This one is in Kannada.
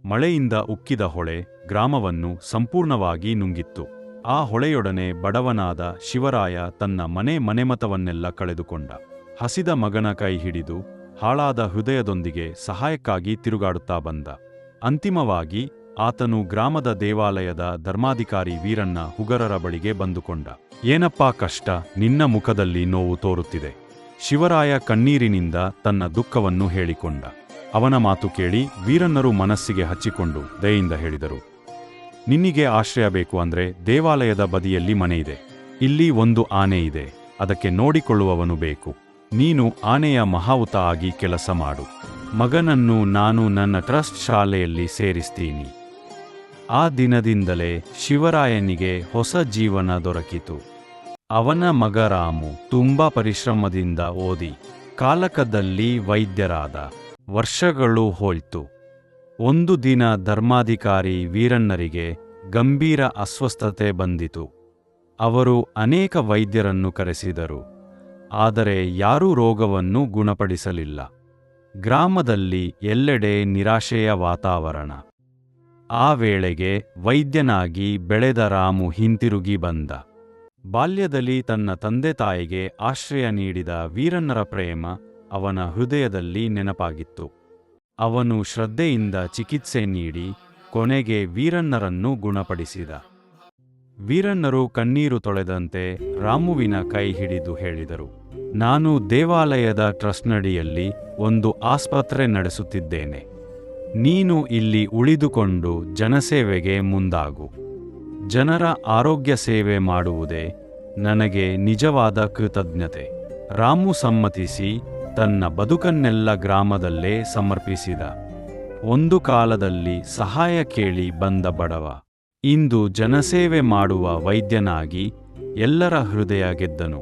ಮಳೆಯಿಂದ ಉಕ್ಕಿದ ಹೊಳೆ ಗ್ರಾಮವನ್ನು ಸಂಪೂರ್ಣವಾಗಿ ನುಂಗಿತ್ತು. ಆ ಹೊಳೆಯೊಡನೆ ಬಡವನಾದ ಶಿವರಾಯ ತನ್ನ ಮನೆಮತವನ್ನೆಲ್ಲ ಕಳೆದುಕೊಂಡ. ಹಸಿದ ಮಗನ ಕೈ ಹಿಡಿದು ಹಾಳಾದ ಹೃದಯದೊಂದಿಗೆ ಸಹಾಯಕ್ಕಾಗಿ ತಿರುಗಾಡುತ್ತಾ ಬಂದ. ಅಂತಿಮವಾಗಿ ಆತನು ಗ್ರಾಮದ ದೇವಾಲಯದ ಧರ್ಮಾಧಿಕಾರಿ ವೀರಣ್ಣ ಹುಗರರ ಬಳಿಗೆ ಬಂದುಕೊಂಡ. ಏನಪ್ಪಾ ಕಷ್ಟ, ನಿನ್ನ ಮುಖದಲ್ಲಿ ನೋವು ತೋರುತ್ತಿದೆ. ಶಿವರಾಯ ಕಣ್ಣೀರಿನಿಂದ ತನ್ನ ದುಃಖವನ್ನು ಹೇಳಿಕೊಂಡ. ಅವನ ಮಾತು ಕೇಳಿ ವೀರಣ್ಣರು ಮನಸ್ಸಿಗೆ ಹಚ್ಚಿಕೊಂಡು ದಯೆಯಿಂದ ಹೇಳಿದರು, ನಿನ್ನಿಗೆ ಆಶ್ರಯ ಬೇಕು ಅಂದ್ರೆ ದೇವಾಲಯದ ಬದಿಯಲ್ಲಿ ಮನೆಯಿದೆ. ಇಲ್ಲಿ ಒಂದು ಆನೆ ಇದೆ, ಅದಕ್ಕೆ ನೋಡಿಕೊಳ್ಳುವವನು ಬೇಕು. ನೀನು ಆನೆಯ ಮಹಾವುತ ಆಗಿ ಕೆಲಸ ಮಾಡು. ಮಗನನ್ನು ನಾನು ನನ್ನ ಟ್ರಸ್ಟ್ ಶಾಲೆಯಲ್ಲಿ ಸೇರಿಸ್ತೀನಿ. ಆ ದಿನದಿಂದಲೇ ಶಿವರಾಯನಿಗೆ ಹೊಸ ಜೀವನ ದೊರಕಿತು. ಅವನ ಮಗ ರಾಮು ತುಂಬಾ ಪರಿಶ್ರಮದಿಂದ ಓದಿ ಕಾಲಕದಲ್ಲಿ ವೈದ್ಯರಾದ. ವರ್ಷಗಳು ಹೋಯ್ತು. ಒಂದು ದಿನ ಧರ್ಮಾಧಿಕಾರಿ ವೀರಣ್ಣರಿಗೆ ಗಂಭೀರ ಅಸ್ವಸ್ಥತೆ ಬಂದಿತು. ಅವರು ಅನೇಕ ವೈದ್ಯರನ್ನು ಕರೆಸಿದರು, ಆದರೆ ಯಾರೂ ರೋಗವನ್ನು ಗುಣಪಡಿಸಲಿಲ್ಲ. ಗ್ರಾಮದಲ್ಲಿ ಎಲ್ಲೆಡೆ ನಿರಾಶೆಯ ವಾತಾವರಣ. ಆ ವೇಳೆಗೆ ವೈದ್ಯನಾಗಿ ಬೆಳೆದ ರಾಮು ಹಿಂತಿರುಗಿ ಬಂದ. ಬಾಲ್ಯದಲ್ಲಿ ತನ್ನ ತಂದೆ ತಾಯಿಗೆ ಆಶ್ರಯ ನೀಡಿದ ವೀರಣ್ಣರ ಪ್ರೇಮ ಅವನ ಹೃದಯದಲ್ಲಿ ನೆನಪಾಗಿತ್ತು. ಅವನು ಶ್ರದ್ಧೆಯಿಂದ ಚಿಕಿತ್ಸೆ ನೀಡಿ ಕೊನೆಗೆ ವೀರಣ್ಣರನ್ನು ಗುಣಪಡಿಸಿದ. ವೀರಣ್ಣರು ಕಣ್ಣೀರು ತೊಳೆದಂತೆ ರಾಮುವಿನ ಕೈ ಹಿಡಿದು ಹೇಳಿದರು, ನಾನು ದೇವಾಲಯದ ಟ್ರಸ್ಟ್ನಡಿಯಲ್ಲಿ ಒಂದು ಆಸ್ಪತ್ರೆ ನಡೆಸುತ್ತಿದ್ದೇನೆ. ನೀನು ಇಲ್ಲಿ ಉಳಿದುಕೊಂಡು ಜನಸೇವೆಗೆ ಮುಂದಾಗು. ಜನರ ಆರೋಗ್ಯ ಸೇವೆ ಮಾಡುವುದೇ ನನಗೆ ನಿಜವಾದ ಕೃತಜ್ಞತೆ. ರಾಮು ಸಮ್ಮತಿಸಿ ತನ್ನ ಬದುಕನ್ನೆಲ್ಲ ಗ್ರಾಮದಲ್ಲೇ ಸಮರ್ಪಿಸಿದ. ಒಂದು ಕಾಲದಲ್ಲಿ ಸಹಾಯ ಕೇಳಿ ಬಂದ ಬಡವ ಇಂದು ಜನಸೇವೆ ಮಾಡುವ ವೈದ್ಯನಾಗಿ ಎಲ್ಲರ ಹೃದಯ ಗೆದ್ದನು.